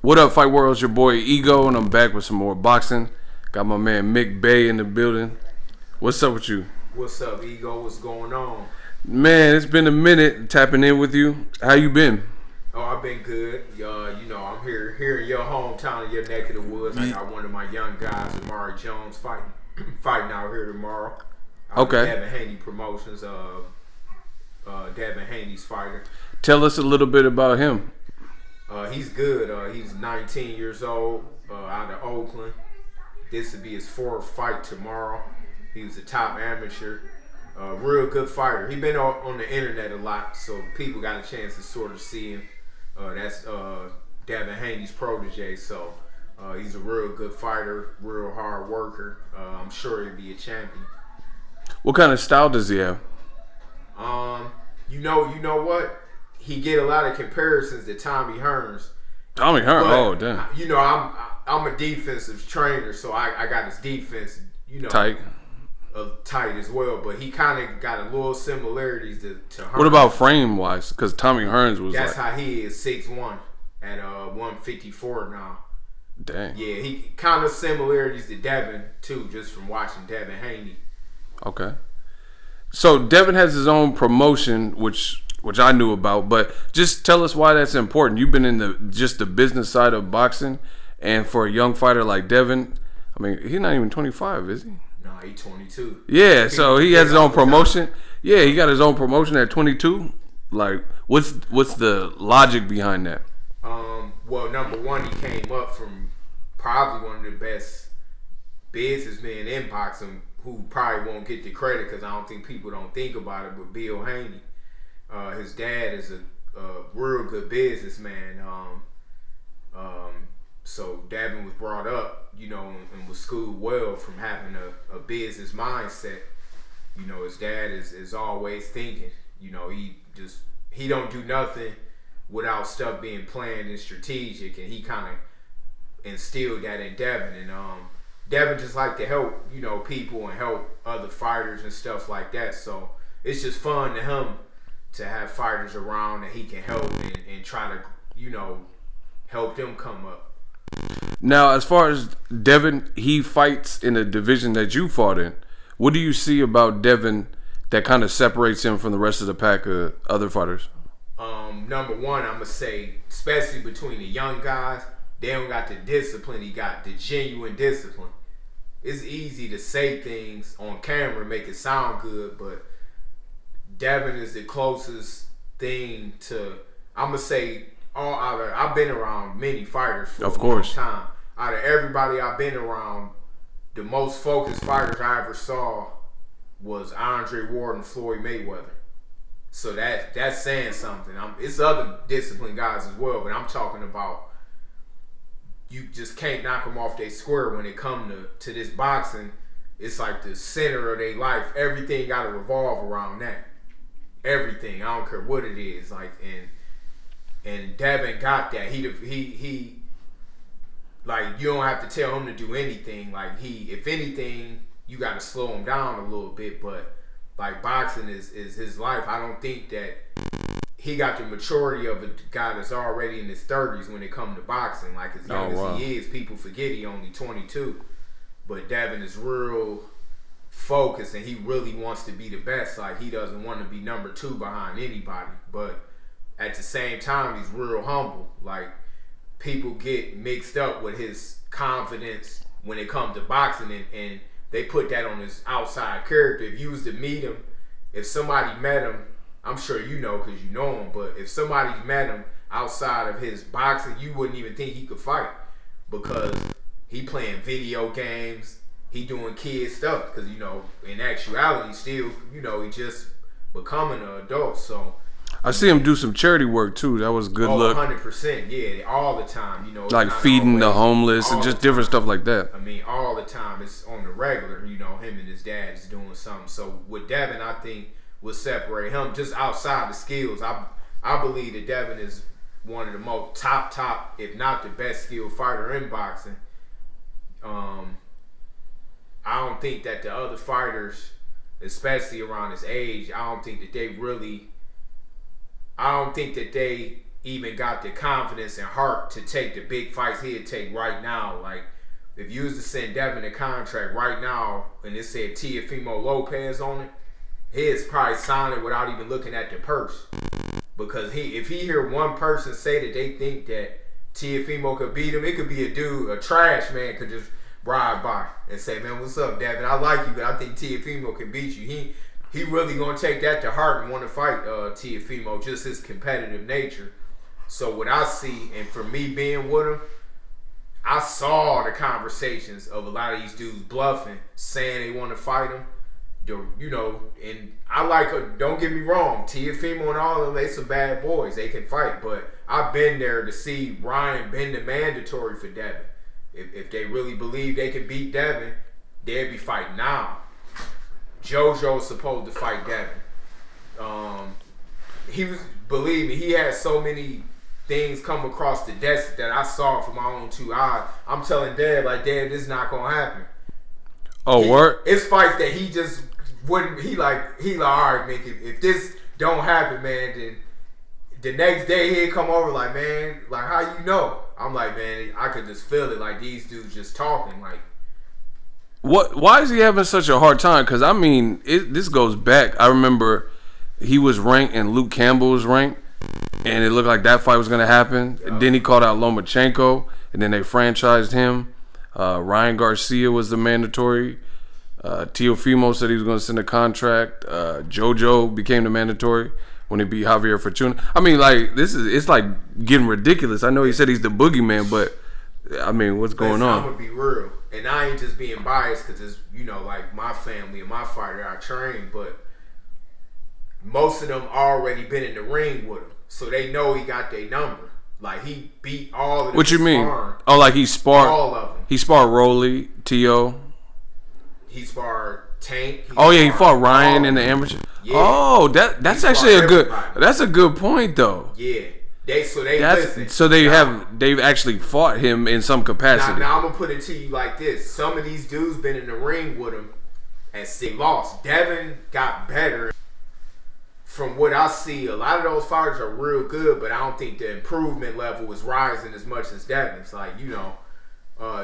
What up, Fight World? It's your boy Ego, and I'm back with some more boxing. Got my man Mick Bay in the building. What's up with you? What's up, Ego? What's going on? Man, it's been a minute tapping in with you. How you been? Oh, I've been good. I'm here in your hometown, in your neck of the woods. I got one of my young guys, Lamar Jones, fighting out here tomorrow. Okay. Devin Haney Promotions. Devin Haney's fighter. Tell us a little bit about him. He's good. He's 19 years old, out of Oakland. This will be his fourth fight tomorrow. He was a top amateur. Real good fighter. He's been on the internet a lot, so people got a chance to sort of see him. That's Devin Haney's protege, so he's a real good fighter, real hard worker. I'm sure he'll be a champion. What kind of style does he have? You know what? He get a lot of comparisons to Tommy Hearns. Tommy Hearns? Oh, damn. You know, I'm a defensive trainer, so I got his defense, tight. Tight as well, but he kind of got a little similarities to Hearns. What about frame wise? Because Tommy Hearns was That's how he is, 6'1", at 154 now. Dang. Yeah, he kind of similarities to Devin too, just from watching Devin Haney. Okay. So Devin has his own promotion, which I knew about, but just tell us why that's important. You've been in the business side of boxing, and for a young fighter like Devin, I mean, he's not even 25, is he? No, he's 22. Yeah, so he has his own promotion. Yeah, he got his own promotion at 22. Like, what's the logic behind that? Well, number one, he came up from probably one of the best businessmen in boxing, who probably won't get the credit because I don't think people don't think about it, but Bill Haney. His dad is a real good businessman. So Devin was brought up, and was schooled well from having a business mindset. His dad is always thinking. He don't do nothing without stuff being planned and strategic, and he kind of instilled that in Devin. And Devin just like to help, people and help other fighters and stuff like that. So it's just fun to him to have fighters around that he can help and try to, help them come up. Now, as far as Devin, he fights in a division that you fought in. What do you see about Devin that kind of separates him from the rest of the pack of other fighters? Number one, I'm going to say, especially between the young guys, they don't got the discipline. He got the genuine discipline. It's easy to say things on camera and make it sound good, but Devin is the closest thing to, I'm going to say, I've been around many fighters for a long time. Out of everybody I've been around, the most focused fighters I ever saw was Andre Ward and Floyd Mayweather. So that's saying something. It's other disciplined guys as well, but I'm talking about you just can't knock them off their square when it come to this boxing. It's like the center of their life. Everything got to revolve around that. Everything. I don't care what it is. And Devin got that. He like, you don't have to tell him to do anything. Like, if anything, you got to slow him down a little bit. But like, boxing is his life. I don't think that he got the maturity of a guy that's already in his 30s when it comes to boxing. Like, as young as he is, people forget he only 22. But Devin is real focused, and he really wants to be the best. Like, he doesn't want to be number 2 behind anybody. But at the same time, he's real humble. Like, people get mixed up with his confidence when it comes to boxing, and they put that on his outside character. If you was to meet him, if somebody met him, I'm sure you know because you know him, but if somebody met him outside of his boxing, you wouldn't even think he could fight, because he playing video games, he doing kid stuff, because, in actuality, still, he just becoming an adult. So I see him do some charity work too. That was a good look. 100%, yeah, all the time. Like feeding the homeless and just different stuff like that. I mean, all the time. It's on the regular. Him and his dad is doing something. So with Devin, I think will separate him just outside the skills. I believe that Devin is one of the most top, if not the best skilled fighter in boxing. I don't think that the other fighters, especially around his age, I don't think that they even got the confidence and heart to take the big fights he'd take right now. Like, if you was to send Devin a contract right now and it said Teofimo Lopez on it, he'd probably sign it without even looking at the purse. Because if he hear one person say that they think that Teofimo could beat him, it could be a dude, a trash man could just ride by and say, man, what's up, Devin? I like you, but I think Teofimo can beat you. He really gonna take that to heart and want to fight Teofimo, just his competitive nature. So what I see, and for me being with him, I saw the conversations of a lot of these dudes bluffing, saying they want to fight him. You know, and I like, don't get me wrong, Teofimo and all of them, they some bad boys. They can fight, but I've been there to see Ryan bend the mandatory for Devin. If they really believe they can beat Devin, they'd be fighting now. JoJo's supposed to fight Devin. Believe me, he had so many things come across the desk that I saw from my own 2 eyes. I'm telling Dad, like, Dad, this is not gonna happen. Oh, what? It's fights that he just wouldn't. He like, all right, man. If this don't happen, man, then the next day he'd come over like, man, like, how you know? I'm like, man, I could just feel it. Like, these dudes just talking. Like, what? Why is he having such a hard time? Because I mean, this goes back. I remember he was ranked and Luke Campbell was ranked, and it looked like that fight was gonna happen. And then he called out Lomachenko, and then they franchised him. Ryan Garcia was the mandatory. Teofimo said he was going to send a contract. JoJo became the mandatory when he beat Javier Fortuna. I mean, like, it's like getting ridiculous. I know he said he's the boogeyman, but I mean, what's going on? I'm gonna be real, and I ain't just being biased because it's, you know, like my family and my fighter I train, but most of them already been in the ring with him, so they know he got their number. Like, he beat all of them. What you mean? Oh, like he sparred all of them. He sparred Rolly, T.O. He sparred Tank. He fought Ryan in the amateur. Yeah. Oh, that's actually that's a good point though. Yeah. They've actually fought him in some capacity. Now I'm gonna put it to you like this: some of these dudes been in the ring with him and lost. Devin got better. From what I see, a lot of those fighters are real good, but I don't think the improvement level is rising as much as Devin's. Like, you know,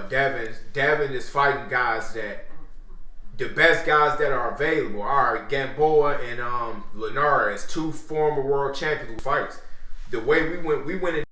Devin is fighting guys that, the best guys that are available. All right, Gamboa and Linares, 2 former world champions who fights. The way we went in